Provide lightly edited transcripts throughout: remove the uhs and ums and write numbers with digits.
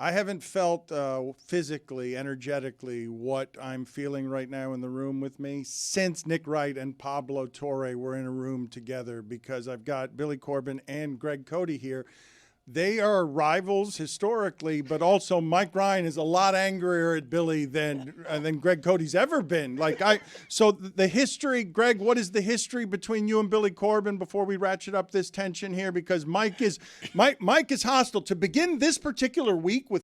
I haven't felt physically, energetically what I'm feeling right now in the room with me since Nick Wright and Pablo Torre were in a room together, because I've got Billy Corben and Greg Cody here. They are rivals historically, but also Mike Ryan is a lot angrier at Billy than Greg Cody's ever been. So the history, Greg, what is the history between you and Billy Corben before we ratchet up this tension here? Because Mike is hostile. To begin this particular week with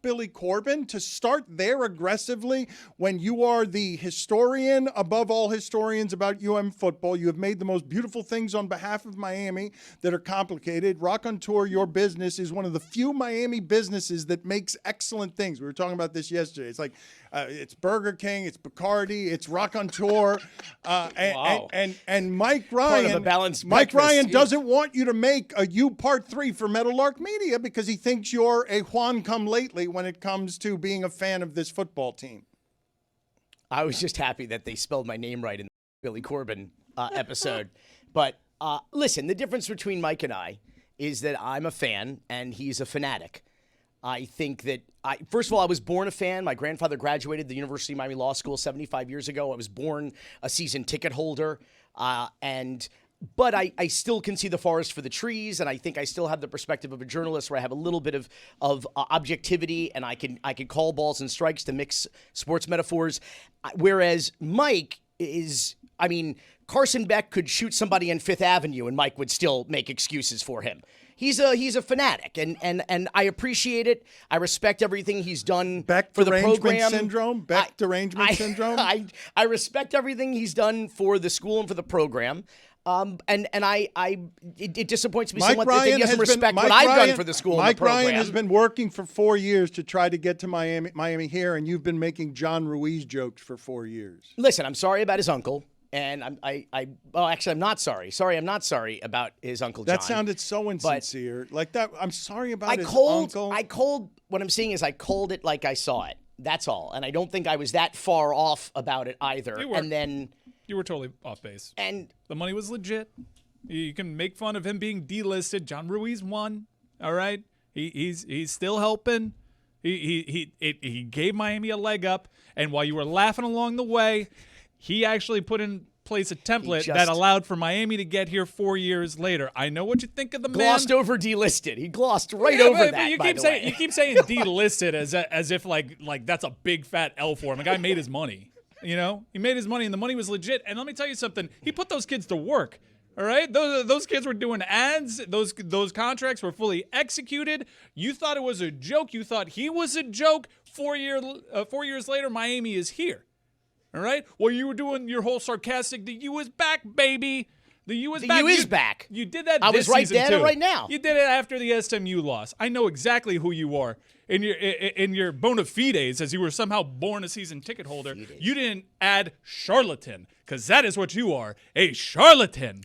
Billy Corben, to start there aggressively when you are the historian above all historians about football. You have made the most beautiful things on behalf of Miami that are complicated. Rock on Tour, your business, is one of the few Miami businesses that makes excellent things. We were talking about this yesterday. It's like it's Burger King, it's Bacardi, it's Rock on Tour, Wow. and Mike Ryan. Part of a balanced Mike breakfast. Ryan doesn't want you to make a U Part 3 for Meadowlark Media because he thinks you're a Juan come lately when it comes to being a fan of this football team. I was just happy that they spelled my name right in the Billy Corben episode. But listen, the difference between Mike and I is that I'm a fan and he's a fanatic. I think that, first of all, I was born a fan. My grandfather graduated the University of Miami Law School 75 years ago. I was born a season ticket holder. But I still can see the forest for the trees, and I think I still have the perspective of a journalist where I have a little bit of objectivity, and I can call balls and strikes to mix sports metaphors. Whereas Mike is, Carson Beck could shoot somebody on Fifth Avenue, and Mike would still make excuses for him. He's a fanatic, and I appreciate it. I respect everything he's done for the program. Beck derangement syndrome. I respect everything he's done for the school and for the program. It disappoints me somewhat that he doesn't respect what I've done for the school and the program. Mike Ryan has been working for 4 years to try to get to Miami here, and you've been making John Ruiz jokes for 4 years. Listen, I'm sorry about his uncle. And I'm not sorry. I'm not sorry about his Uncle John. That sounded so insincere. Like that. I'm sorry about his uncle. What I'm saying is I called it like I saw it. That's all. And I don't think I was that far off about it either. You were totally off base. And the money was legit. You can make fun of him being delisted. John Ruiz won. All right. He's still helping. He gave Miami a leg up. And while you were laughing along the way, he actually put in place a template that allowed for Miami to get here 4 years later. I know what you think of the man. Glossed over delisted. He glossed over that. You keep saying delisted as if like that's a big fat L for him. The guy made his money. You know, he made his money, and the money was legit. And let me tell you something. He put those kids to work. All right, those kids were doing ads. Those contracts were fully executed. You thought it was a joke. You thought he was a joke. 4 years later, Miami is here. All right? Well, you were doing your whole sarcastic, the U is back, baby. The U is back. U is back. You did that I this was right season, then too. and right now. You did it after the SMU loss. I know exactly who you are. In your bona fides, as you were somehow born a season ticket holder, you didn't add charlatan, because that is what you are, a charlatan.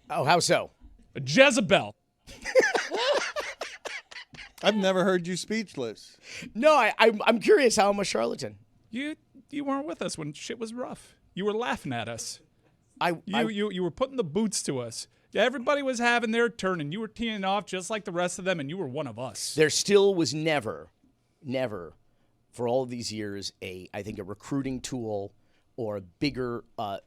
Oh, how so? A Jezebel. I've never heard you speechless. No, I'm curious how I'm a charlatan. You weren't with us when shit was rough. You were laughing at us. You were putting the boots to us. Everybody was having their turn, and you were teeing off just like the rest of them, and you were one of us. There still was never, for all of these years, I think a recruiting tool or a bigger a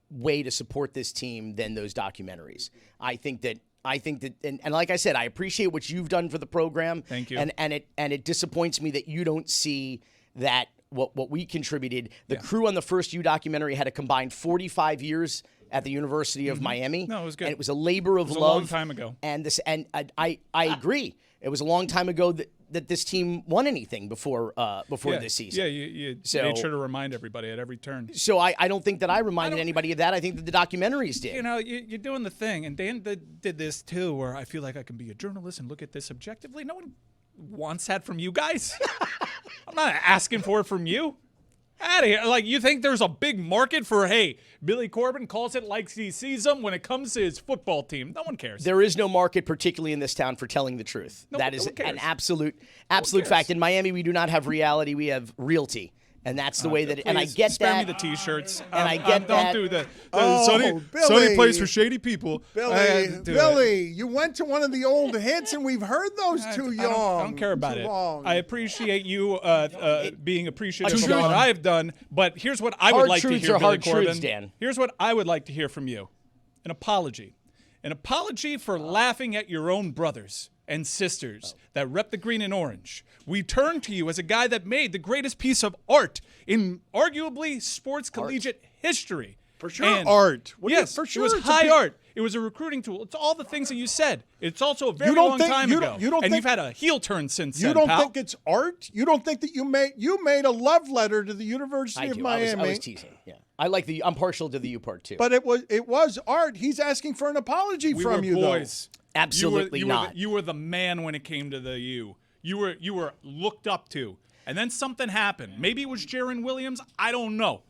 way to support this team than those documentaries. I think that, and like I said, I appreciate what you've done for the program. Thank you. And it disappoints me that you don't see that what we contributed. The crew on the first U documentary had a combined 45 years at the University of Miami. No, it was good. And it was a labor of love. It was a long time ago. And I agree. It was a long time ago that this team won anything before this season. Yeah, you made sure to remind everybody at every turn. So I don't think that I reminded anybody of that. I think that the documentaries did. You know, you're doing the thing, and Dan did this too, where I feel like I can be a journalist and look at this objectively. No one wants that from you guys. I'm not asking for it from you. Out of here. Like, you think there's a big market for, hey, Billy Corben calls it like he sees them when it comes to his football team. No one cares. There is no market, particularly in this town, for telling the truth. That is an absolute fact. In Miami, we do not have reality. We have realty. And that's the way that, and I Please, get spare that. me the T-shirts. And I get that. Don't do that. Oh, Billy. Sonny plays for shady people. Billy, you went to one of the old hits, and we've heard those too young. I don't care about too it. long. I appreciate you being appreciative of Truth. what I've done, but here's what I would Hard like to truths hear, are Billy hard Corben. truths, Dan. Here's what I would like to hear from you. An apology. An apology for laughing at your own brothers and sisters that rep the green and orange. We turn to you as a guy that made the greatest piece of art in arguably sports collegiate history. For sure, And art. Yes, for sure, it was it's a high big- art. It was a recruiting tool. It's all the things that you said. It's also a very don't long think- time you ago. don't- you don't and think- you've had a heel turn since You then, don't pal. think it's art? You don't think that you made a love letter to the University I of do. Miami? I was teasing. Yeah. I'm partial to the U part too. But it was art. He's asking for an apology we from were you, boys. Absolutely not. You were the man when it came to the U. You were looked up to. And then something happened. Maybe it was Edgerrin Williams. I don't know.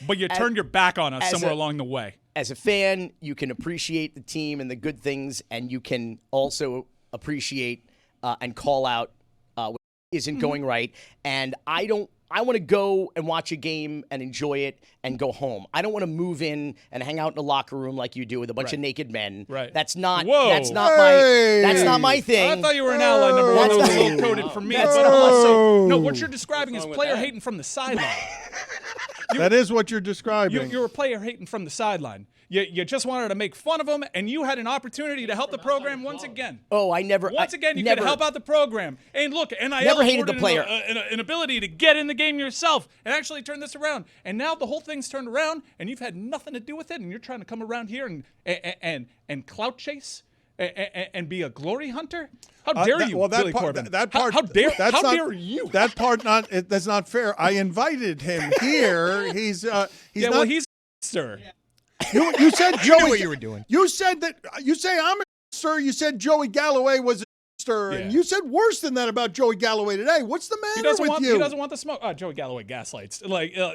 But you turned your back on us somewhere along the way. As a fan, you can appreciate the team and the good things, and you can also appreciate and call out what isn't going right. And I want to go and watch a game and enjoy it and go home. I don't want to move in and hang out in a locker room like you do with a bunch of naked men. Right. That's not. Whoa. That's not Hey. my. That's not my thing. I thought you were an ally number one. That was a little coded for me. That's But not I must my- say, no, what you're describing is player hating from the sideline. That is what you're describing. You were player hating from the sideline. You just wanted to make fun of them, and you had an opportunity to help the program once again. Oh, I never. Once again, you never, could help out the program. And look, NIL Never hated the afforded player. an ability to get in the game yourself and actually turn this around. And now the whole thing's turned around, and you've had nothing to do with it, and you're trying to come around here and clout chase and be a glory hunter. How dare you, Billy Corben? That part. How dare you? That part that's not fair. I invited him here. He's not. He's sir. You said Joey. knew what you were doing. You said that. You say I'm a sir. You said Joey Galloway was a sir, and Yeah. you said worse than that about Joey Galloway today. What's the matter with you? He doesn't want the smoke. Joey Galloway gaslights.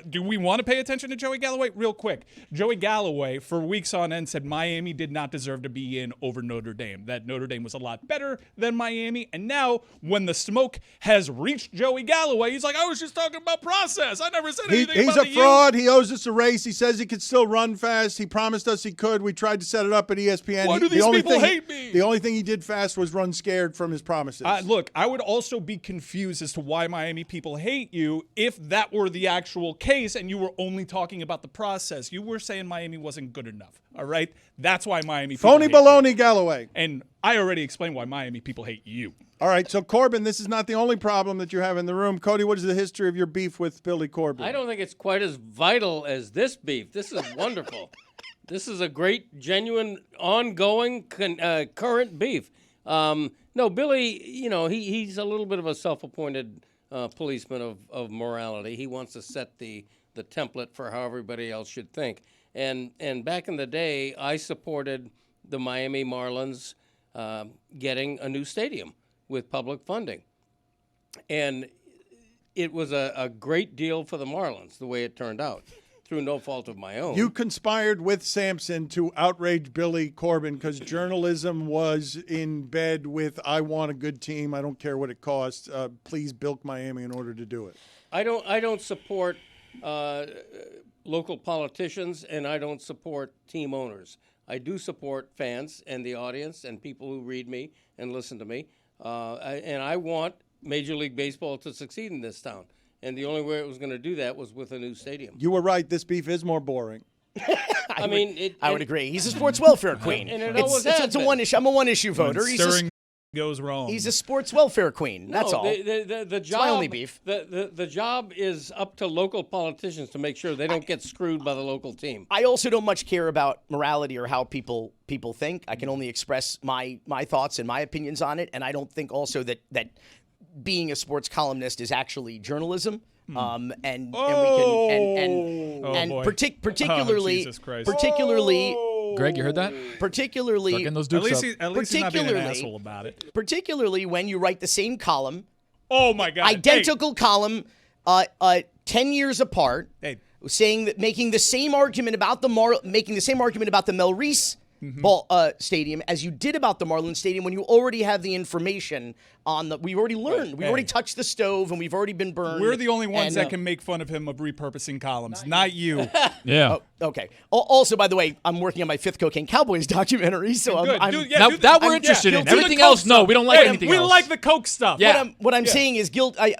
Do we want to pay attention to Joey Galloway? Real quick. Joey Galloway, for weeks on end, said Miami did not deserve to be in over Notre Dame. That Notre Dame was a lot better than Miami. And now, when the smoke has reached Joey Galloway, he's like, I was just talking about process. I never said anything He's about a the fraud. He owes us a race. He says he could still run fast. He promised us he could. We tried to set it up at ESPN. Why do these people hate me? The only thing he did fast was run scared from his promises. Look, I would also be confused as to why Miami people hate you if that were the actual case and you were only talking about the process. You were saying Miami wasn't good enough, all right? That's why Miami people Phony hate you. baloney, Galloway. And I already explained why Miami people hate you. All right, so Corben, this is not the only problem that you have in the room. Cody, what is the history of your beef with Billy Corben? I don't think it's quite as vital as this beef. This is wonderful. This is a great, genuine, ongoing, current beef. No, Billy, he's a little bit of a self-appointed policeman of morality. He wants to set the template for how everybody else should think. And back in the day, I supported the Miami Marlins getting a new stadium with public funding. And it was a great deal for the Marlins, the way it turned out, through no fault of my own. You conspired with Sampson to outrage Billy Corben because journalism was in bed with, I want a good team. I don't care what it costs. Please bilk Miami in order to do it. I don't support local politicians, and I don't support team owners. I do support fans and the audience and people who read me and listen to me. And I want Major League Baseball to succeed in this town. And the only way it was going to do that was with a new stadium. You were right. This beef is more boring. I would agree. He's a sports welfare queen. And it always has it's a been. one issue. I'm a one issue voter. When stirring goes wrong. He's a sports welfare queen. That's all. The job, my only beef. The job is up to local politicians to make sure they don't get screwed by the local team. I also don't much care about morality or how people think. I can only express my thoughts and my opinions on it, and I don't think also that being a sports columnist is actually journalism. Particularly, Jesus Christ. Greg, you heard that? particularly, Start getting those At dukes least, up. at least he's not being an Particularly- asshole about it. particularly when you wite the same column, Oh my God! identical column, 10 years apart, Hey, saying that making the same argument about the Mel Reese stadium as you did about the Marlins Stadium when you already have the information on the. We've already learned. We've already touched the stove and we've already been burned. We're the only ones that can make fun of him of repurposing columns, not you. Yeah. Okay. Also, by the way, I'm working on my 5th Cocaine Cowboys documentary, so Good. I'm Do That we're interested in. Do the Everything Coke else, no. stuff. We don't like Hey, anything we else. like the Coke stuff. Yeah. What I'm saying is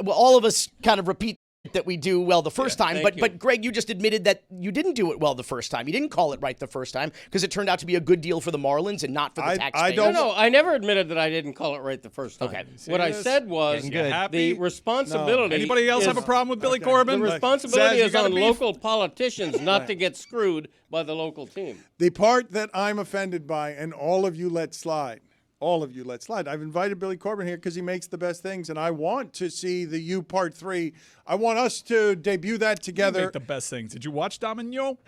all of us kind of repeat that we do well the first time, thank you. but Greg, you just admitted that you didn't do it well the first time. You didn't call it right the first time because it turned out to be a good deal for the Marlins and not for the taxpayers. No, I never admitted that I didn't call it right the first time. Okay. What I said was Getting good. Happy? the responsibility. Anybody else have a problem with Billy Corben? The responsibility Zaz, you is got a on beef? local politicians not to get screwed by the local team. The part that I'm offended by, and all of you let slide. I've invited Billy Corben here because he makes the best things, and I want to see the U Part 3. I want us to debut that together. Make the best things. Did you watch Domino?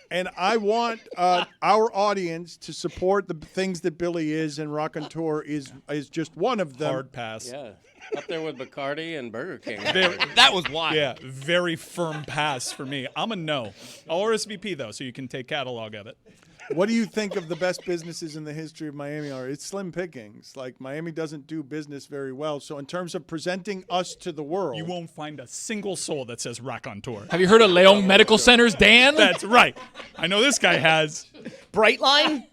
And I want our audience to support the things that Billy is, and Raconteur is just one of them. Hard pass. Yeah, up there with Bacardi and Burger King. That was wild. Yeah, very firm pass for me. I'm a no. I'll RSVP, though, so you can take catalog of it. What do you think of the best businesses in the history of Miami are? It's slim pickings. Like, Miami doesn't do business very well. So in terms of presenting us to the world, You won't find a single soul that says Raconteur. Have you heard of Leon Medical Centers, Dan? That's right. I know this guy has. Brightline?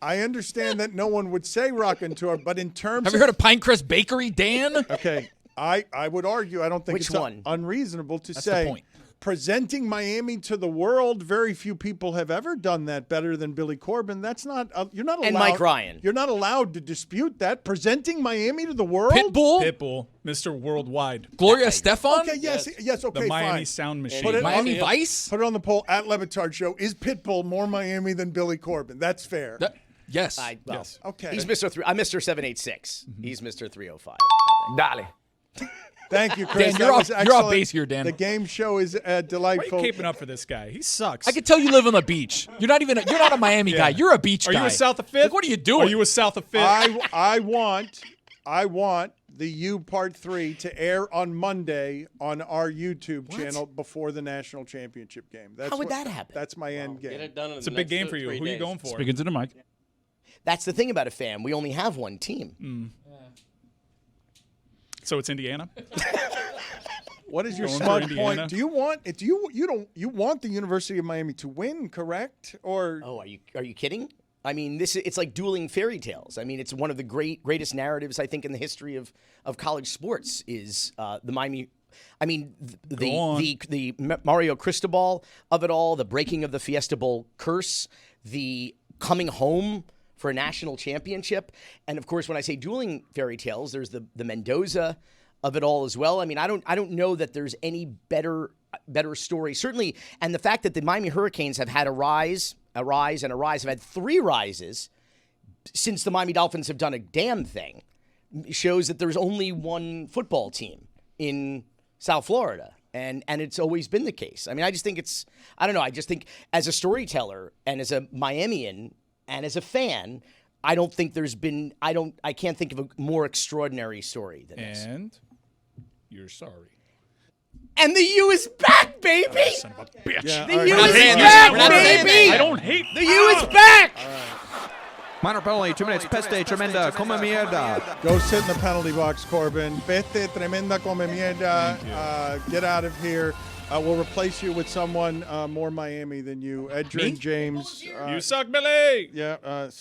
I understand that no one would say Raconteur, but in terms Have you heard of Pinecrest Bakery, Dan? Okay, I would argue, I don't think Which it's one? unreasonable to the say point. presenting Miami to the world. Very few people have ever done that better than Billy Corben. That's not you're not allowed. And Mike Ryan. You're not allowed to dispute that. Presenting Miami to the world. Pitbull? Mr. Worldwide. Gloria Stefan? Okay, yes. Okay, The Miami fine. Sound Machine. Put it Miami on, Vice? Put it on the poll at Le Batard Show. Is Pitbull more Miami than Billy Corben? That's fair. Yes. Yes. Okay. He's Mr. I'm Mr. 786. He's Mr. 305. Dale. Thank you, Chris. Dan, That you're was off- you're off excellent. base here, Dan. The game show is Why are delightful. you caping up for this guy? He sucks. I can tell you live on the beach. You're not a Miami guy. You're a beach Are guy. you a South of Fifth? Like, what are you doing? Are you a South of Fifth? I want the U Part 3 to air on Monday on our YouTube channel before the national championship game. That's How would that happen? That's my end game. Get it done in It's a the big next game for you. 3 Who are you days. going for? Speaking to the mic. That's the thing about a fan. We only have one team. So it's Indiana? What is your Going for smart Indiana? point? Do you want it? You want the University of Miami to win, correct? Or Oh, are you kidding? I mean, it's like dueling fairy tales. I mean, it's one of the greatest narratives I think in the history of college sports is the Miami. I mean, the Mario Cristobal of it all, the breaking of the Fiesta Bowl curse, the coming home for a national championship, and of course, when I say dueling fairy tales, there's the Mendoza of it all as well. I mean, I don't know that there's any better story. Certainly, and the fact that the Miami Hurricanes have had a rise, have had 3 rises since the Miami Dolphins have done a damn thing, shows that there's only one football team in South Florida. And it's always been the case. I mean, I just think I don't know. I just think as a storyteller and as a Miamian and as a fan, I don't think there's been, I can't think of a more extraordinary story than this. And you're sorry. And the U is back, baby! Son of a bitch. Yeah, The all right. U not is saying back, that. We're not saying baby! that. I don't hate The U is back! Minor penalty, 2 minutes, peste, tremenda, come mierda. Go sit in the penalty box, Corben. Vete tremenda come mierda. Get out of here. We'll replace you with someone more Miami than you. Edgerrin James. You suck, Billy! Yeah. Let's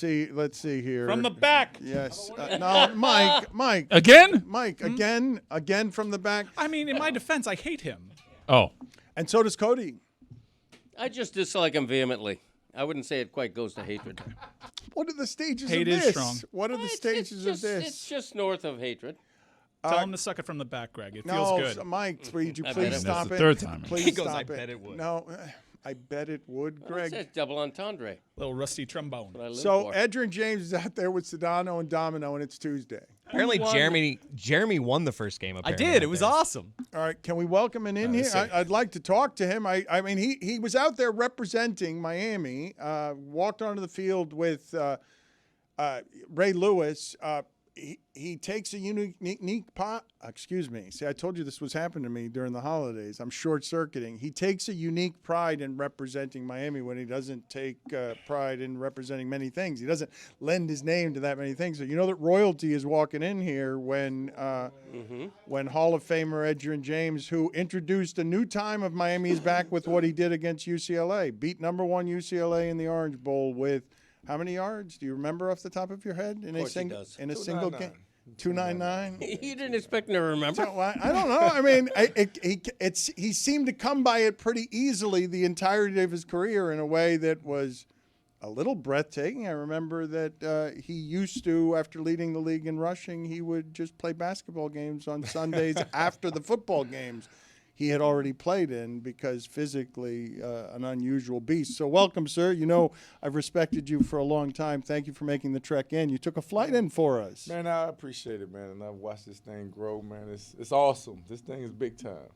see here. From the back. Yes. No, Mike. Again? Mike. Again from the back. I mean, in my defense, I hate him. Oh. And so does Cody. I just dislike him vehemently. I wouldn't say it quite goes to hatred. What are the stages Hate of is this? strong. What are the stages of this? It's just north of hatred. Tell him to suck it from the back, Greg. It feels No, good. Mike, would you I bet please it stop was the it? third time. Please He goes, stop "I it. bet it would." No, I bet it would, Greg. It's double entendre. Little rusty trombone. What I live So for. Edgerrin James is out there with Sedano and Domino, and it's Tuesday. Apparently, Jeremy won the first game. I Apparently, did. It was awesome. All right, can we welcome him in here? I'd like to talk to him. I mean, he was out there representing Miami. Walked onto the field with Ray Lewis. he takes a unique pot. Excuse me. See, I told you this was happening to me during the holidays. I'm short-circuiting. He takes a unique pride in representing Miami when he doesn't take pride in representing many things. He doesn't lend his name to that many things. So you know that royalty is walking in here when Hall of Famer Edgerrin James, who introduced a new time of Miami, is back with what he did against UCLA. Beat number 1 UCLA in the Orange Bowl with how many yards? Do you remember off the top of your head in a single game? 299. You didn't expect me to remember. So, I don't know. I mean, he seemed to come by it pretty easily the entirety of his career in a way that was a little breathtaking. I remember that he used to, after leading the league in rushing, he would just play basketball games on Sundays after the football games he had already played in because physically an unusual beast. So welcome, sir. You know I've respected you for a long time. Thank you for making the trek in. You took a flight in for us. Man, I appreciate it, man. And I've watched this thing grow, man. It's awesome. This thing is big time.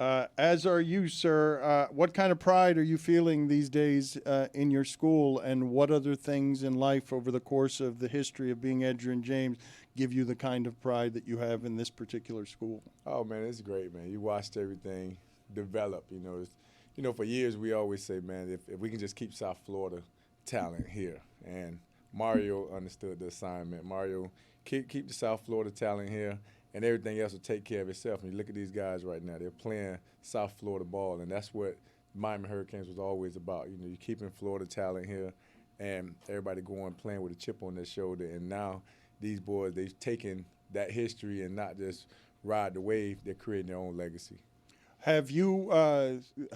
As are you, sir. What kind of pride are you feeling these days in your school, and what other things in life over the course of the history of being Edgerrin James give you the kind of pride that you have in this particular school? Oh, man, it's great, man. You watched everything develop. For years we always say, man, if we can just keep South Florida talent here, and Mario understood the assignment. Mario, keep the South Florida talent here, and everything else will take care of itself. And you look at these guys right now; they're playing South Florida ball, and that's what Miami Hurricanes was always about. You're keeping Florida talent here, and everybody going playing with a chip on their shoulder. And now these boys, they've taken that history and not just ride the wave. They're creating their own legacy. Have you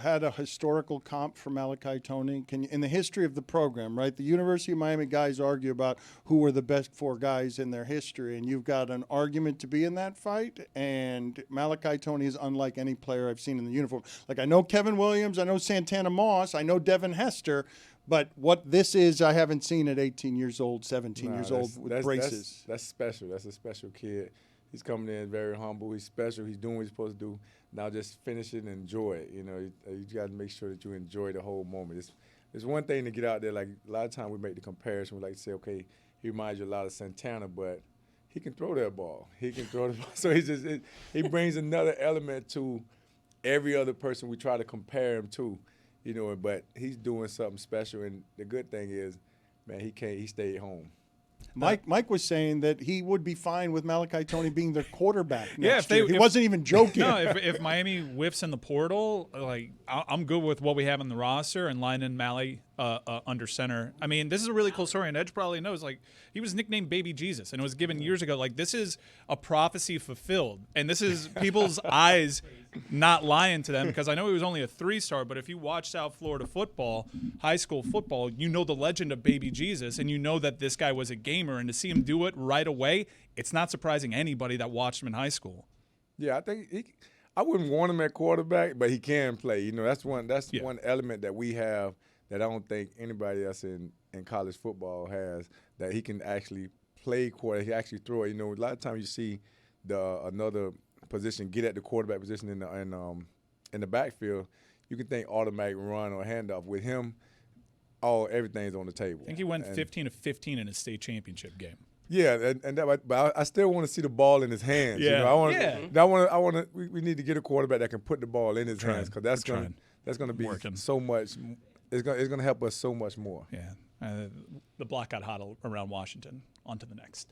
had a historical comp for Malachi Tony? In the history of the program, right? The University of Miami guys argue about who were the best 4 guys in their history, and you've got an argument to be in that fight. And Malachi Tony is unlike any player I've seen in the uniform. Like, I know Kevin Williams, I know Santana Moss, I know Devin Hester, but what this is, I haven't seen at 18 years old, 17 years old with braces. That's special. That's a special kid. He's coming in very humble. He's special. He's doing what he's supposed to do. Now just finish it and enjoy it. You got to make sure that you enjoy the whole moment. It's one thing to get out there. Like, a lot of times we make the comparison. We like to say, okay, he reminds you a lot of Santana, but he can throw that ball. He can throw the ball. So he brings another element to every other person we try to compare him to. But he's doing something special, and the good thing is, man, he stayed home. Mike was saying that he would be fine with Malachi Tony being their quarterback next Yeah, year. He wasn't even joking. No, if Miami whiffs in the portal, I'm good with what we have on the roster and lining Mally under center. I mean, this is a really cool story, and Edge probably knows. Like, he was nicknamed Baby Jesus, and it was given years ago. Like, this is a prophecy fulfilled, and this is people's eyes not lying to them, because I know he was only a 3-star, but if you watch South Florida football, high school football, you know the legend of Baby Jesus, and you know that this guy was a gamer, and to see him do it right away, it's not surprising anybody that watched him in high school. Yeah, I think I wouldn't want him at quarterback, but he can play. That's one element that we have that I don't think anybody else in college football has, that he can actually play quarterback. He actually throw it. A lot of times you see another position get at the quarterback position in the backfield, you can think automatic run or handoff. With him, everything's on the table. I think he went 15 of 15 in his state championship game. Yeah, but I still want to see the ball in his hands. Yeah, I want. We need to get a quarterback that can put the ball in his hands, because that's going to be so much. It's going to help us so much more. Yeah, the block got hot around Washington. On to the next.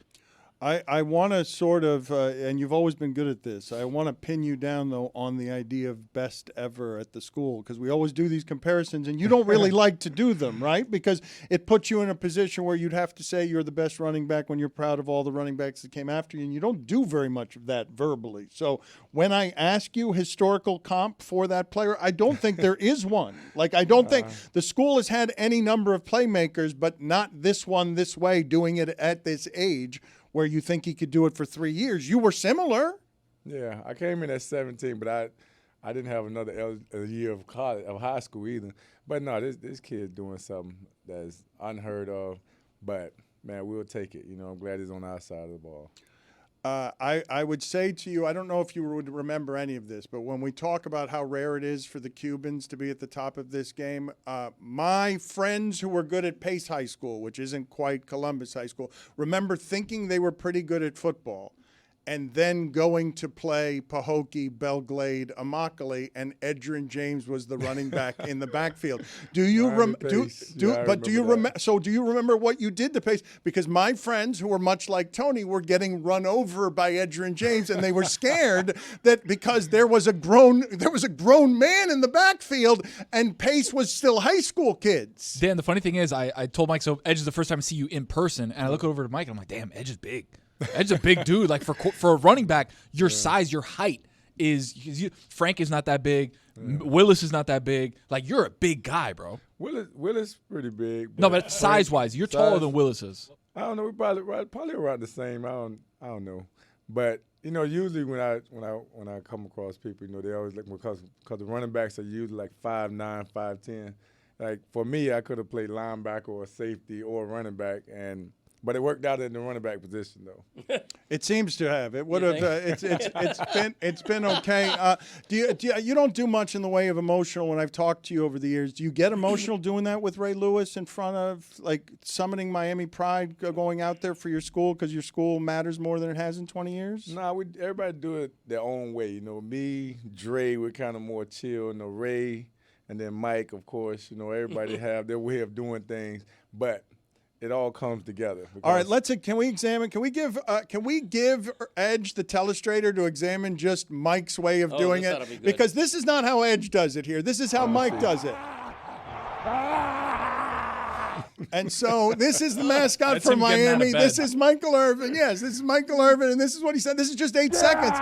I want to sort of, and you've always been good at this, I want to pin you down, though, on the idea of best ever at the school, because we always do these comparisons, and you don't really like to do them, right? Because it puts you in a position where you'd have to say you're the best running back when you're proud of all the running backs that came after you, and you don't do very much of that verbally. So when I ask you historical comp for that player, I don't think there is one. Like, I don't think the school has had any number of playmakers, but not this one this way, doing it at this age, where you think he could do it for 3 years. You were similar. Yeah, I came in at 17, but I didn't have another year of high school either. But no, this kid's doing something that's unheard of. But man, we'll take it. I'm glad he's on our side of the ball. I would say to you, I don't know if you would remember any of this, but when we talk about how rare it is for the Cubans to be at the top of this game, my friends who were good at Pace High School, which isn't quite Columbus High School, remember thinking they were pretty good at football and then going to play Pahokee, Belglade, Immokalee, and Edgerrin James was the running back in the backfield. Do you remember? So do you remember what you did to Pace? Because my friends who were much like Tony were getting run over by Edgerrin James, and they were scared that because there was a grown man in the backfield, and Pace was still high school kids. Dan, the funny thing is, I told Mike, so Edge is the first time I see you in person, and I look over to Mike, and I'm like, damn, Edge is big. Edge is a big dude. Like for a running back, your size, your height is Frank is not that big. Willis is not that big. Like, you're a big guy, bro. Willis pretty big. No, but size-wise, you're taller than Willis is. I don't know. We probably around the same. I don't know. But usually when I come across people, they always like because the running backs are usually like 5'9", 5'10". Like for me, I could have played linebacker or safety or running back, but it worked out in the running back position, though. It seems to have. It would have. It's been okay. You don't do much in the way of emotional when I've talked to you over the years. Do you get emotional doing that with Ray Lewis in front of like summoning Miami pride, going out there for your school because your school matters more than it has in 20 years? No, everybody do it their own way. Me, Dre, we're kind of more chill. Ray, and then Mike, of course. Everybody have their way of doing things, but it all comes together. All right, can we give Edge the telestrator to examine just Mike's way of doing it? Because this is not how Edge does it here. This is how Mike does it. And so this is the mascot for Miami. This is Michael Irvin. Yes, this is Michael Irvin, and this is what he said. This is just 8 seconds.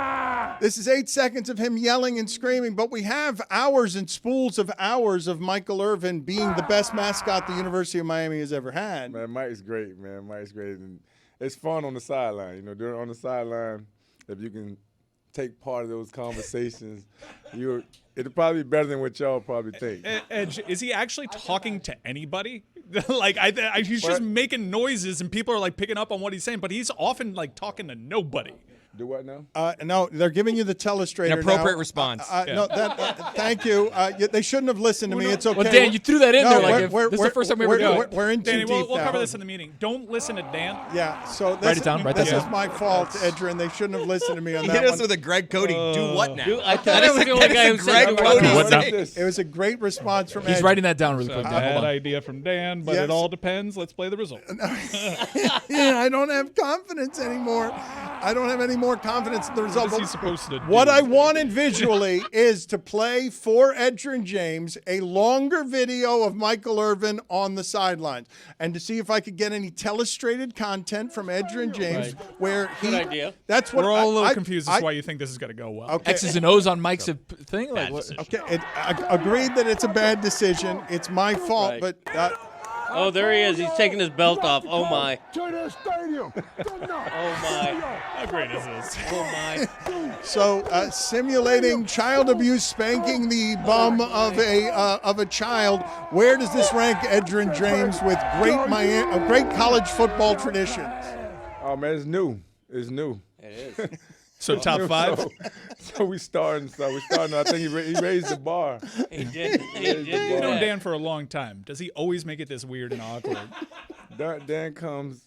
This is 8 seconds of him yelling and screaming, but we have hours and spools of hours of Michael Irvin being the best mascot the University of Miami has ever had. Man, Mike's great, man. Mike's great. And it's fun on the sideline. On the sideline, if you can take part of those conversations, it'll probably be better than what y'all probably think. Edge, is he actually talking to anybody? He's just making noises and people are like picking up on what he's saying, but he's often like talking to nobody. Do what now? No, they're giving you the telestrator. An appropriate response. No, thank you. They shouldn't have listened to me. It's okay. Well, Dan, you threw that in there. Like, this is the first time we ever do it. We're in too Danny, deep we'll now. cover this in the meeting. Don't listen to Dan. Yeah, so Write it down. This is my fault, Edgerrin. They shouldn't have listened to me on He that hit us one. with a Greg Cody. Do what now? I thought I was the only guy who said Cody. It was a great response from He's Edge. writing that down really quick. Bad idea from Dan, but Yes. it all depends. Let's play the result. Yeah, I don't have confidence anymore. I don't have any more confidence in the result. What is he supposed to do? What I wanted visually is to play for Edgerrin James a longer video of Michael Irvin on the sidelines and to see if I could get any telestrated content from Edgerrin James where he. Good idea. That's what We're all a little I- confused as to why you think this is going to go well. Okay. X's and O's on Mike's thing. Like, Bad what? decision. Okay, agreed that it's a bad decision. It's my fault, Right. but Oh, there he is. He's taking his belt off. Oh, my. To the stadium. Oh, my. How great is this? Oh, my. so simulating child abuse, spanking the bum of a child. Where does this rank Edgerrin James with great college football traditions? Oh, man, it's new. It's new. It is. So top five? So we starting. I think he raised the bar. He did. You've known Dan for a long time. Does he always make it this weird and awkward? Dan comes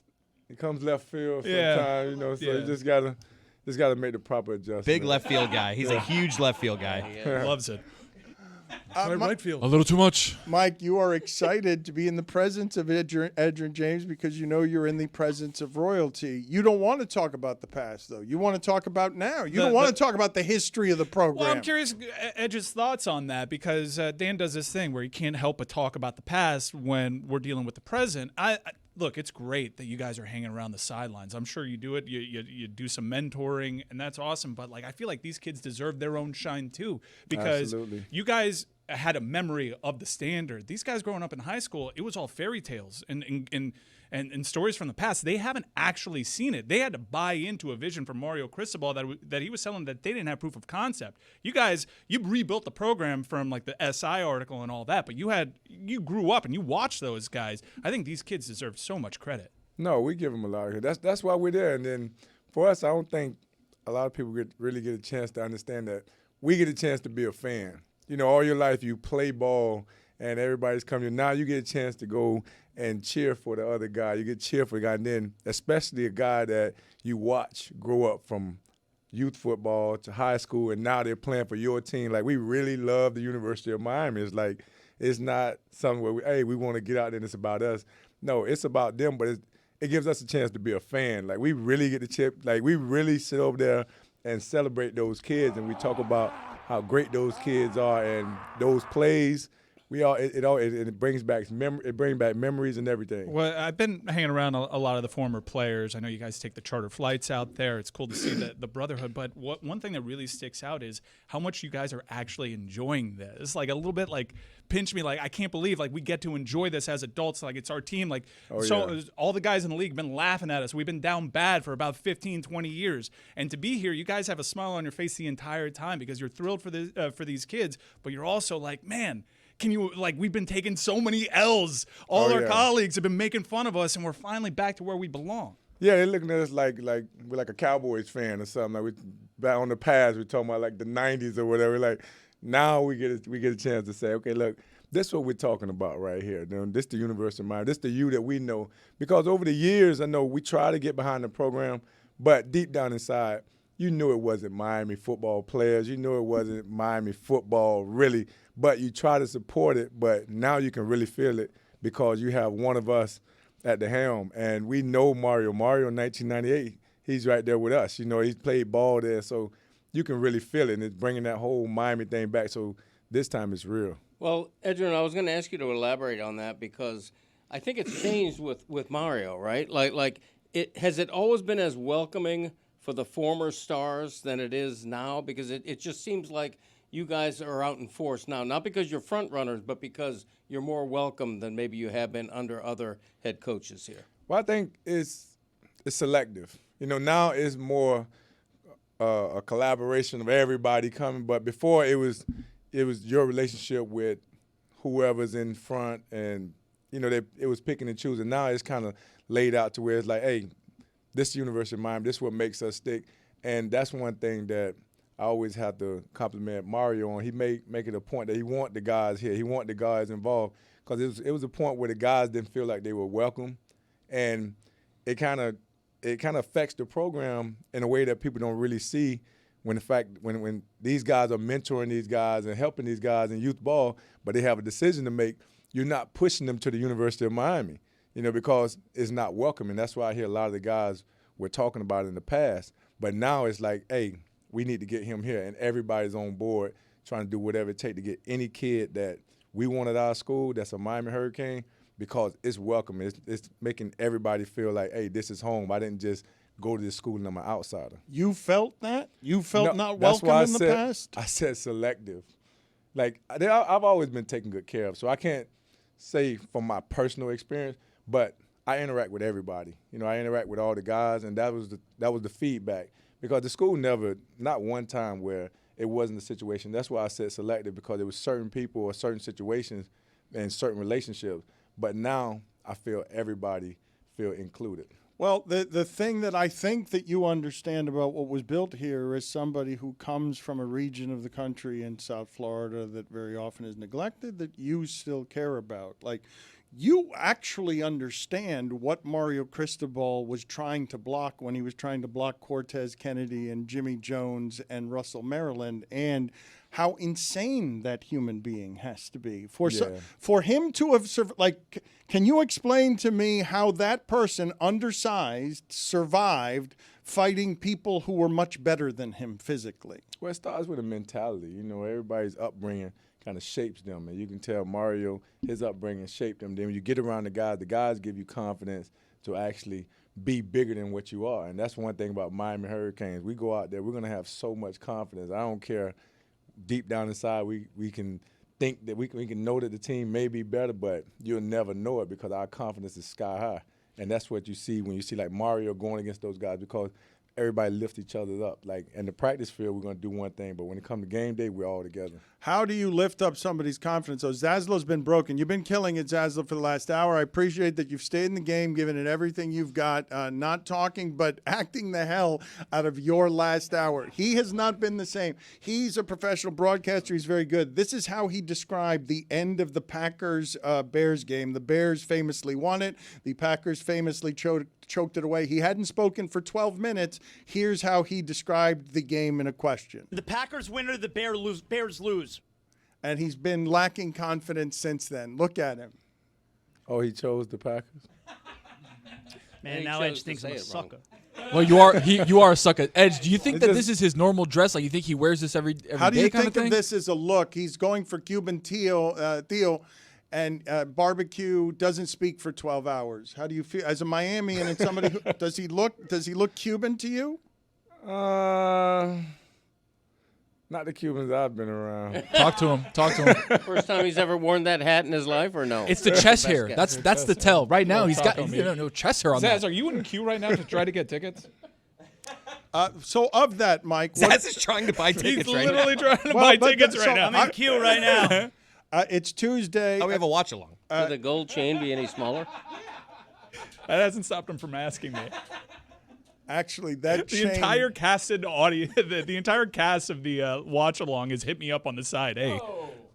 left field Yeah. sometimes, so Yeah. you just gotta make the proper adjustment. Big left field guy. He's a huge left field guy. Loves it. Right field. A little too much. Mike, you are excited to be in the presence of Edgerrin James because you know you're in the presence of royalty. You don't want to talk about the past, though. You want to talk about now. You don't want to talk about the history of the program. Well, I'm curious Edge's thoughts on that because Dan does this thing where he can't help but talk about the past when we're dealing with the present. Look, it's great that you guys are hanging around the sidelines. I'm sure you do it. You do some mentoring, and that's awesome. But I feel like these kids deserve their own shine too because Absolutely. you guys had a memory of the standard. These guys growing up in high school, it was all fairy tales and stories from the past. They haven't actually seen it. They had to buy into a vision from Mario Cristobal that he was selling that they didn't have proof of concept. You guys, you rebuilt the program from the SI article and all that, but you grew up and you watched those guys. I think these kids deserve so much credit. No, we give them a lot of credit. That's why we're there. And then For us, I don't think a lot of people really get a chance to understand that we get a chance to be a fan. You know, all your life you play ball and everybody's coming. Now you get a chance to go and cheer for the other guy. You get cheer for the guy, and then especially a guy that you watch grow up from youth football to high school, and now they're playing for your team. Like, we really love the University of Miami. It's like, it's not something where we want to get out there and it's about us. No, it's about them, but it gives us a chance to be a fan. Like, we really get the chip. Like, we really sit over there and celebrate those kids, and we talk about how great those kids are and those plays. It brings back memories and everything. Well, I've been hanging around a lot of the former players. I know you guys take the charter flights out there. It's cool to see the brotherhood. But one thing that really sticks out is how much you guys are actually enjoying this. Like, a little bit like pinch me. Like, I can't believe like we get to enjoy this as adults. Like, it's our team. Like, all the guys in the league have been laughing at us. We've been down bad for about 15, 20 years. And to be here, you guys have a smile on your face the entire time because you're thrilled for these kids. But you're also like, man, we've been taking so many L's. All our colleagues have been making fun of us, and we're finally back to where we belong. Yeah, they're looking at us like we're like a Cowboys fan or something. Like, we back on the past, we're talking about like the 90s or whatever. Like, now we get a chance to say, okay, look, this is what we're talking about right here. This is the University of Miami. This is the you that we know. Because over the years, I know we try to get behind the program, but deep down inside, you knew it wasn't Miami football players. You knew it wasn't Miami football, really. But you try to support it, but now you can really feel it because you have one of us at the helm. And we know Mario. Mario in 1998, he's right there with us. You know, he's played ball there, so you can really feel it. And it's bringing that whole Miami thing back. So this time it's real. Well, Edgerrin, I was going to ask you to elaborate on that because I think it's changed with Mario, right? Has it always been as welcoming for the former stars than it is now? Because it just seems like you guys are out in force now, not because you're front runners, but because you're more welcome than maybe you have been under other head coaches here. Well, I think it's selective. You know, now it's more a collaboration of everybody coming. But before it was your relationship with whoever's in front, and you know it was picking and choosing. Now it's kind of laid out to where it's like, hey, this is University of Miami. This is what makes us stick, and that's one thing that I always have to compliment Mario on. He make it a point that he want the guys here. He want the guys involved because it was a point where the guys didn't feel like they were welcome, and it kind of affects the program in a way that people don't really see when these guys are mentoring these guys and helping these guys in youth ball, but they have a decision to make. You're not pushing them to the University of Miami, you know, because it's not welcoming. That's why I hear a lot of the guys we're talking about in the past. But now it's like, hey, we need to get him here, and everybody's on board trying to do whatever it takes to get any kid that we want at our school that's a Miami Hurricane, because it's welcoming. It's making everybody feel like, hey, this is home. I didn't just go to this school and I'm an outsider. You felt that? You felt not that's welcome why in the past? I said selective. Like, I've always been taken good care of, so I can't say from my personal experience, but I interact with everybody. You know, I interact with all the guys, and that was the feedback. Because the school never, not one time where it wasn't a situation. That's why I said selective, because there was certain people or certain situations and certain relationships. But now I feel everybody feel included. Well, the thing that I think that you understand about what was built here is somebody who comes from a region of the country in South Florida that very often is neglected, that you still care about. Like, you actually understand what Mario Cristobal was trying to block when he was trying to block Cortez Kennedy and Jimmy Jones and Russell Maryland, and how insane that human being has to be. For him to have can you explain to me how that person, undersized, survived fighting people who were much better than him physically? Well, it starts with a mentality. You know, everybody's upbringing kind of shapes them, and you can tell Mario, his upbringing shaped him. Then when you get around the guys give you confidence to actually be bigger than what you are. And that's one thing about Miami Hurricanes. We go out there, we're going to have so much confidence. I don't care. Deep down inside, we can think that we can know that the team may be better, but you'll never know it because our confidence is sky high. And that's what you see when you see like Mario going against those guys, because everybody lift each other up. Like in the practice field, we're gonna do one thing, but when it comes to game day, we're all together. How do you lift up somebody's confidence? So Zaslo's been broken. You've been killing it, Zaslo, for the last hour. I appreciate that you've stayed in the game, given it everything you've got, not talking, but acting the hell out of your last hour. He has not been the same. He's a professional broadcaster. He's very good. This is how he described the end of the Packers-Bears game. The Bears famously won it. The Packers famously choked it away. He hadn't spoken for 12 minutes. Here's how he described the game in a question. The Packers win or the Bears lose. And he's been lacking confidence since then. Look at him. Oh, he chose the Packers? Man, he now chose Edge to thinks say I'm a it wrong. sucker. Well, you are a sucker. Edge, do you think that this is his normal dress? Like, you think he wears this every day? How do you kind think of this as a look? He's going for Cuban teal, and barbecue doesn't speak for 12 hours. How do you feel as a Miamian and somebody? Does he look Cuban to you? Not the Cubans I've been around. Talk to him. First time he's ever worn that hat in his life, or no? It's the chest hair. guess. That's the tell. Right now, he's got talk on me. no chest hair on Zaz, that. are you in queue right now to try to get tickets? So of that, Mike, Zaz is trying to buy He's tickets right now. literally trying to Well, buy but tickets so right now. I'm in queue right now. it's Tuesday. Oh, we have a watch along. Could the gold chain be any smaller? That hasn't stopped him from asking me. Actually, that The chain, entire casted audience, the entire cast of the watch along has hit me up on the side. Hey,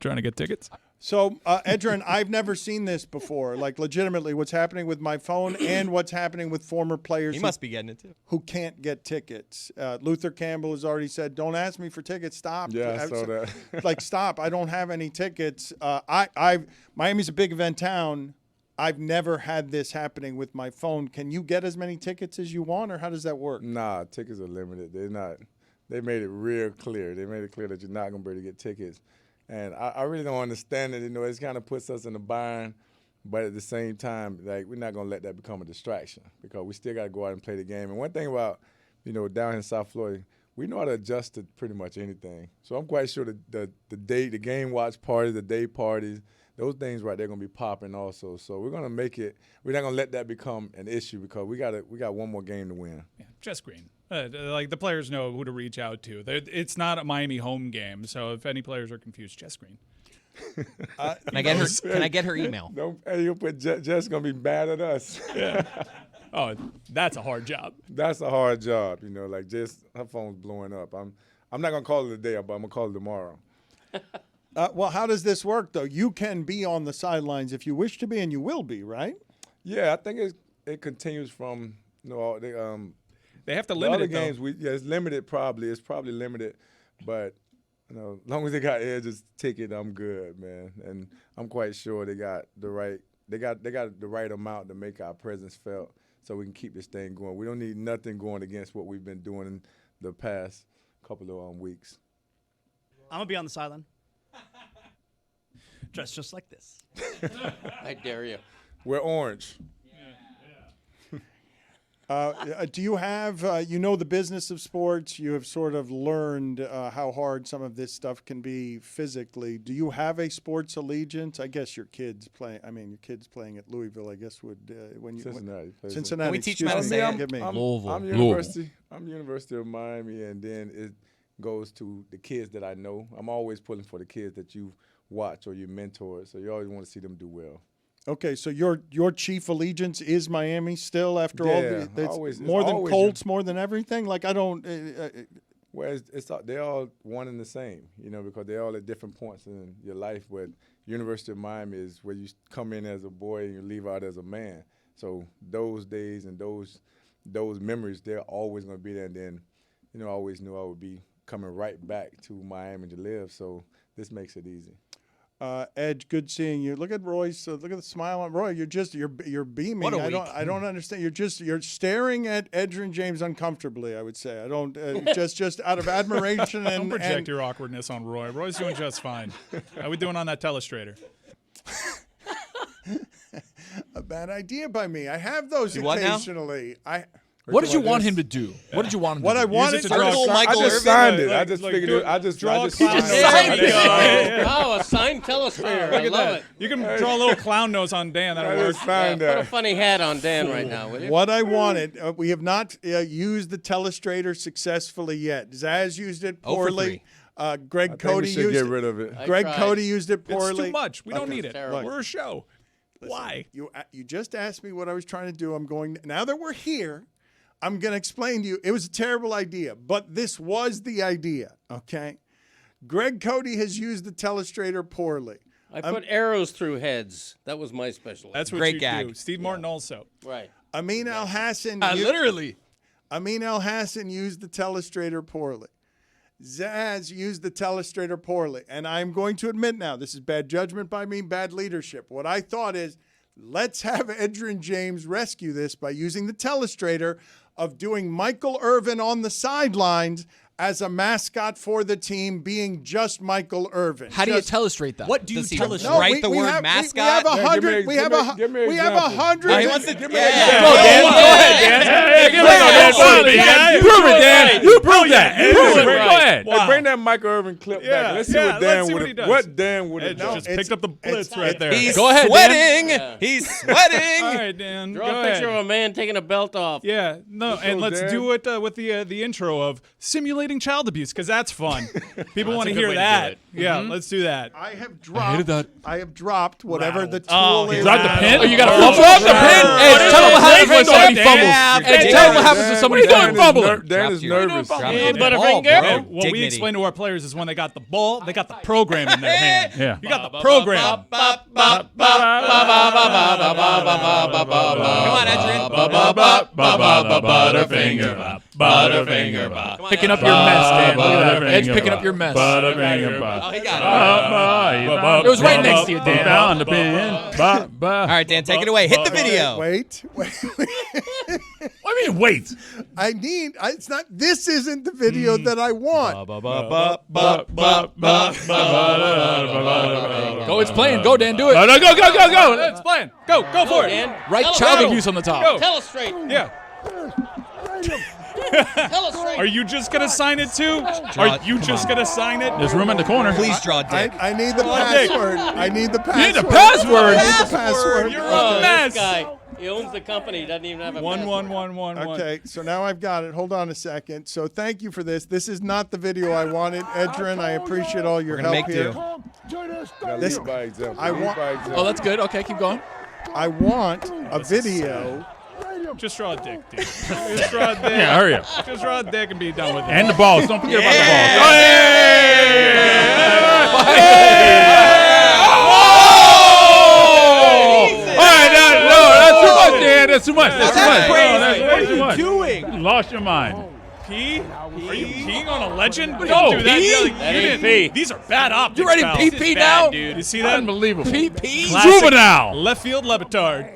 trying to get tickets? So, Edgerrin, I've never seen this before. Like, legitimately, what's happening with my phone and what's happening with former players He must be getting it too. who can't get tickets. Luther Campbell has already said, "Don't ask me for tickets. Stop." Yeah, I saw that. Like, stop. I don't have any tickets. Miami's a big event town. I've never had this happening with my phone. Can you get as many tickets as you want, or how does that work? Nah, tickets are limited. They're not. They made it real clear. They made it clear that you're not gonna be able to get tickets. And I really don't understand it. You know, it kind of puts us in a bind, but at the same time, like, we're not gonna let that become a distraction because we still gotta go out and play the game. And one thing about, down in South Florida, we know how to adjust to pretty much anything. So I'm quite sure the game watch parties, the day parties, those things right there gonna be popping also. So we're gonna make it. We're not gonna let that become an issue because we got one more game to win. Yeah, just green. Like the players know who to reach out to. It's not a Miami home game, so if any players are confused, just green. Can I get her email? Hey, you'll put Jess gonna be mad at us. Yeah. Oh, that's a hard job. That's a hard job, like Jess, her phone's blowing up. I'm not gonna call it a day, but I'm gonna call it tomorrow. Well, how does this work, though? You can be on the sidelines if you wish to be, and you will be, right? Yeah, I think it continues from They have to the limit other it, though. games. It's limited probably. It's probably limited, but as long as they got Edge's ticket, I'm good, man. And I'm quite sure they got the right amount to make our presence felt, so we can keep this thing going. We don't need nothing going against what we've been doing in the past couple of weeks. I'm going to be on the sideline. Dressed just like this. I dare you. We're orange. Do you have, the business of sports? You have sort of learned how hard some of this stuff can be physically. Do you have a sports allegiance? I guess your kids playing at Louisville, I guess would Cincinnati. Cincinnati. Can we teach them excuse how to me, say it? forgive me. I'm University of Miami, and then it goes to the kids that I know. I'm always pulling for the kids that you watch or you mentor, so you always want to see them do well. Okay, so your chief allegiance is Miami still after all Yeah, the always- more it's than always Colts, more than everything. Like I don't. Well, they're all one and the same, because they're all at different points in your life. But University of Miami is where you come in as a boy and you leave out as a man. So those days and those memories, they're always going to be there. And then, I always knew I would be coming right back to Miami to live. So this makes it easy. Edge, good seeing you. Look at Royce. Look at the smile on Roy. You're beaming. What a week. I don't understand. You're staring at Edgerrin James uncomfortably. I would say. I don't just out of admiration Don't and project your awkwardness on Roy. Roy's doing just fine. How we doing on that telestrator? a bad idea by me. I have those You what now? occasionally. What did you want him to do? What did you want him What to I do? wanted to to draw do. a Michael I just Irvin? signed it. I Like- just like figured do- it. I just draw a signed clown it. nose. Signed it. Yeah. Wow, a signed telestrator. I Look at love that. it. You can draw a little clown nose on Dan. That'll I work. just signed Put a that. funny hat on Dan right now, will you? What I wanted, we have not used the telestrator successfully yet. Zaz used it 0 for poorly. 3. Greg I think Cody we should used get it. rid of it. I Greg tried. Cody used it It's poorly. too much. We don't Okay. need it. Terrible. We're a show. Why? You just asked me what I was trying to do. I'm going now that we're here. I'm going to explain to you. It was a terrible idea, but this was the idea. Okay, Greg Cody has used the telestrator poorly. I put arrows through heads. That was my specialty. That's what Great you gag. do. Steve Martin also. right. Amin Al Hassan. Literally. Amin Al Hassan used the telestrator poorly. Zaz used the telestrator poorly. And I'm going to admit now, this is bad judgment by me, bad leadership. What I thought is, let's have Edgerrin James rescue this by using the telestrator of doing Michael Irvin on the sidelines as a mascot for the team, being just Michael Irvin. How do you Just- illustrate that? What do you Does he- tell us? No, Write the word have, mascot? We have Yeah, 100. We have a give me an we have example. 100. Oh, he wants to- Give me yeah, an yeah. example. Go, Dan. Go ahead, Dan. Yeah, give it a go, Dan. Prove it, Dan. You prove that. Prove Prove it. it. Go Right. ahead. Wow. Hey, bring that Michael Irvin clip Yeah, back. Let's see yeah, what let's Dan see what would he does. have. What Dan would have Edge done. just picked up the blitz it's- right there. He's Go ahead, Dan. sweating. He's sweating. All right, Dan. Draw go a picture ahead. of a man taking a belt off. Yeah, no, and let's Dan. do it with the intro of simulating child abuse because that's fun. People want to a good hear way to do that. it. Yeah, let's do that. I have hated dropped. that. I have dropped whatever the tool Oh, is. dropped the pin? Oh, you got to Oh, fumble up the sure. pin. Edge, tell him what happens when somebody Dan. fumbles. Yeah, Edge, tell him what happens when Dan- somebody's Dan done is fumbling. Dan Dropped is you. nervous. Dropped Hey, you. Ball, Butterfinger. bro. Hey, what we Dignity. explain to our players is when they got the ball, they got the program in their hand. Yeah. You got the program. Come on, Edgerrin. Butterfinger. Picking up your mess, Dan. Look at that. Edge picking up your mess. Oh, he got it. It was right next to you, Dan. Down the pin. All right, Dan, take it away. Hit the video. Wait. What do you mean, wait? It's not. This isn't the video that I want. Go, it's playing. Go, Dan, do it. No, go. It's playing. Go for it. Dan. Right Tell child us- abuse on the top. Go. Tell us straight. Yeah. Tell us straight. Are you just gonna sign it too? Are you just gonna sign it? There's room in the corner. Please draw a dick. I need the password. I need the password. need the password? I need the password. You're Oh, a mess. this guy. He owns the company. He doesn't even have a password. 11111. Okay, so now I've got it. Hold on a second. So thank you for this. This is not the video I wanted, Edgerrin. I appreciate all your We're gonna help make here. do. Now This- lead by example. I Lead want- by example. Oh, that's good. Okay, keep going. I want a video. Just draw a dick, dude. Just draw a dick. Yeah, hurry up. Just draw a dick and be done with it. And the balls. Don't forget about the balls. All right, no, that's too much, Dan. That's too much. That's too much. crazy. No, that's way What are too you much. doing? You lost your mind. Pee? Are you peeing on a legend? No, Don't do that. pee? Yeah, That you ain't didn't- These are bad optics. You ready to pal. pee now? You see that? Unbelievable. Pee. Classic Juvenile. Left field Le Batard.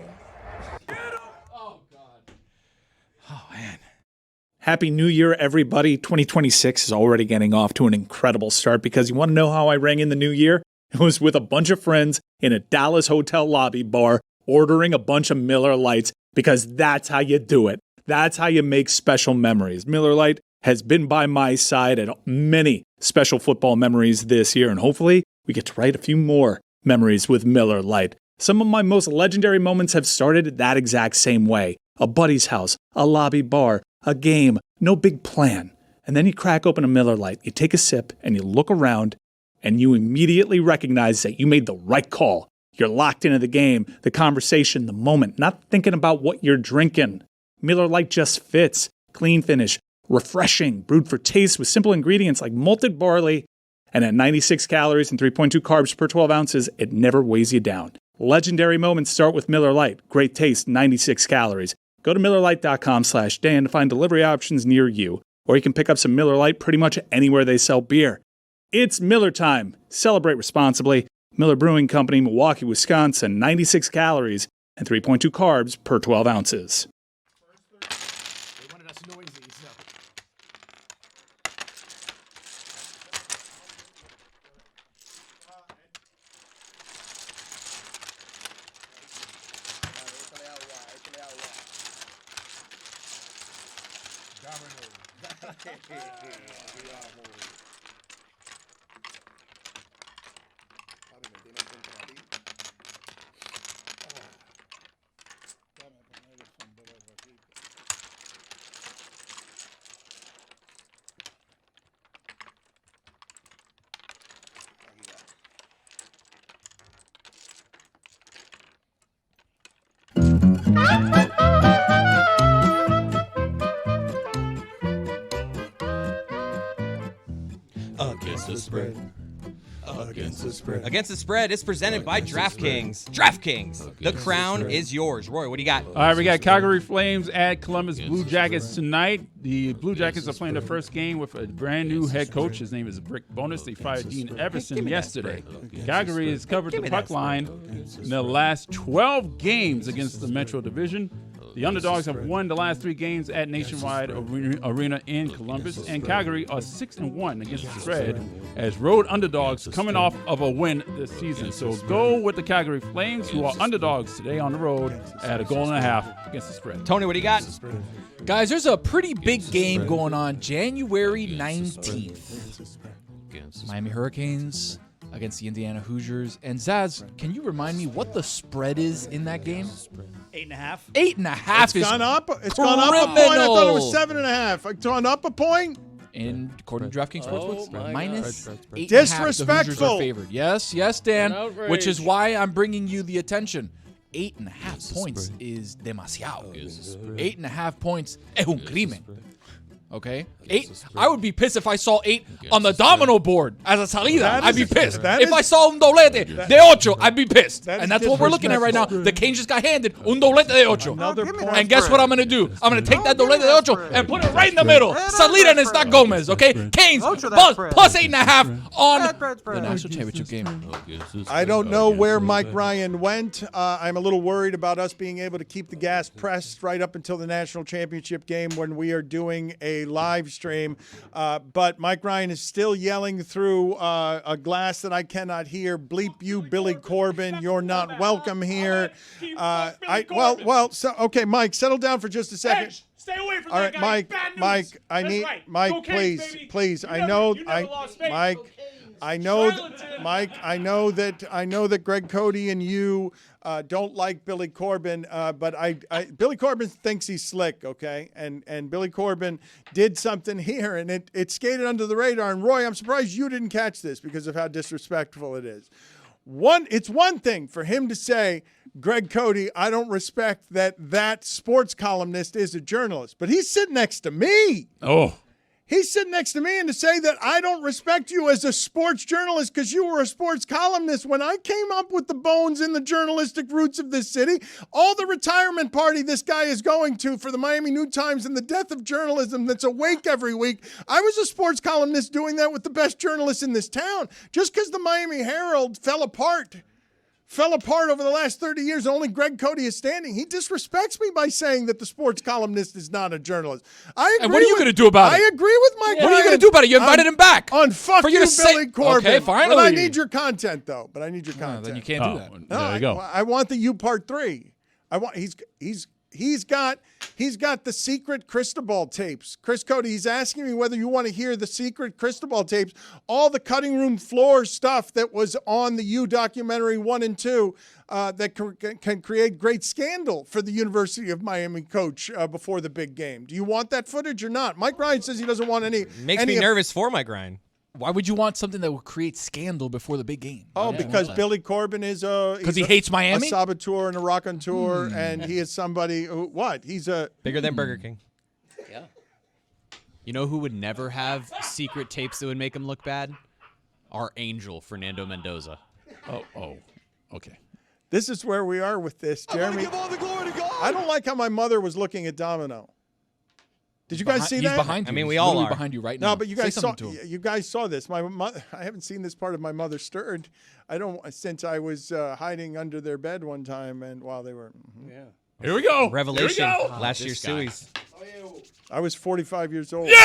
Happy New Year, everybody. 2026 is already getting off to an incredible start because you want to know how I rang in the new year? It was with a bunch of friends in a Dallas hotel lobby bar ordering a bunch of Miller Lights because that's how you do it. That's how you make special memories. Miller Lite has been by my side at many special football memories this year, and hopefully we get to write a few more memories with Miller Lite. Some of my most legendary moments have started that exact same way. A buddy's house, a lobby bar, a game, no big plan. And then you crack open a Miller Lite, you take a sip, and you look around, and you immediately recognize that you made the right call. You're locked into the game, the conversation, the moment, not thinking about what you're drinking. Miller Lite just fits. Clean finish, refreshing, brewed for taste with simple ingredients like malted barley, and at 96 calories and 3.2 carbs per 12 ounces, it never weighs you down. Legendary moments start with Miller Lite. Great taste, 96 calories. Go to MillerLite.com/Dan to find delivery options near you, or you can pick up some Miller Lite pretty much anywhere they sell beer. It's Miller time. Celebrate responsibly. Miller Brewing Company, Milwaukee, Wisconsin, 96 calories and 3.2 carbs per 12 ounces. Against the spread. Against the spread. Against the spread is presented by DraftKings. DraftKings. The crown is yours. Roy, what do you got? All right, we got Calgary Flames at Columbus Blue Jackets tonight. The Blue Jackets are playing the first game with a brand new head coach. His name is Rick Bowness. They fired Dean Everson yesterday. Calgary has covered the puck line in the last 12 games against the Metro Division. The Underdogs have won the last 3 games at Nationwide Arena in Columbus, and Calgary are 6-1 against the spread as road underdogs coming off of a win this season. So go with the Calgary Flames, who are underdogs today on the road at 1.5 against the spread. Tony, what do you got? Guys, there's a pretty big game going on January 19th. Miami Hurricanes against the Indiana Hoosiers. And Zaz, can you remind me what the spread is in that game? 8.5. 8.5 It's is gone up. It's gone up a point. I thought it was 7.5. It's gone up a point. And according to DraftKings Sportsbook, minus 8.5. Disrespectful. The Hoosiers are favored. Yes, Dan. Which is outrage. why I'm bringing you the attention. 8.5 points is demasiado. 8.5 points es un crimen. Okay? 8. I would be pissed if I saw 8 on the domino board as a salida. I'd be pissed. If I saw un doblete de ocho, I'd be pissed. And that's what we're looking at right now. The Canes just got handed un doblete de ocho. And guess what I'm going to do? I'm going to take that doblete de ocho and put it right in the middle. Salida and it's not Gomez, okay? Canes plus 8.5 on the national championship game. I don't know where Mike Ryan went. I'm a little worried about us being able to keep the gas pressed right up until the national championship game when we are doing a live stream. But Mike Ryan is still yelling through a glass that I cannot hear. Bleep you, Billy Corben. You're not welcome here. Okay, Mike, settle down for just a second. Edge, stay away from All that right, guy. Bad news. Mike. I That's need right. Mike. Cocaine, Please, baby. please. You I never- know. you never lost faith. Mike. I know, Mike. I know that Greg Cody and you don't like Billy Corben, but Billy Corben thinks he's slick, okay? And Billy Corben did something here, and it skated under the radar. And Roy, I'm surprised you didn't catch this because of how disrespectful it is. It's one thing for him to say, Greg Cody, I don't respect that sports columnist is a journalist, but he's sitting next to me. Oh. He's sitting next to me, and to say that I don't respect you as a sports journalist because you were a sports columnist when I came up with the bones in the journalistic roots of this city, all the retirement party this guy is going to for the Miami New Times and the death of journalism that's awake every week, I was a sports columnist doing that with the best journalists in this town. Just because the Miami Herald fell apart over the last 30 years, and only Greg Cody is standing. He disrespects me by saying that the sports columnist is not a journalist. I agree. And what are you going to do about it? I agree with Mike Ryan. What are you going to do about it? You invited him back. On fuck For you, you to say- Billy Corben. Okay, finally. But I need your content, though. Then you can't do that. There you go. I want the U part 3. He's got the secret Cristobal tapes. Chris Cody, he's asking me whether you want to hear the secret Cristobal tapes, all the cutting room floor stuff that was on the U documentary 1 and 2 that can create great scandal for the University of Miami coach before the big game. Do you want that footage or not? Mike Ryan says he doesn't want any. Makes me nervous for Mike Ryan. Why would you want something that will create scandal before the big game? Oh, because Billy Corben is because he hates Miami, a saboteur and a raconteur, and he is somebody who he's a bigger than Burger King. Yeah. You know who would never have secret tapes that would make him look bad? Our angel, Fernando Mendoza. Oh, okay. This is where we are with this, Jeremy. Give all the glory to God. I don't like how my mother was looking at Domino. Did you guys see that? He's behind you. I mean, we He's all literally are. behind you right now. No, but you guys Say saw. something to him. You guys saw this. My mother. I haven't seen this part of my mother stirred. Since I was hiding under their bed one time, and while they were. Yeah. Here we go. Revelation. Here we go. Last year's Suey's. I was 45 years old. Yeah!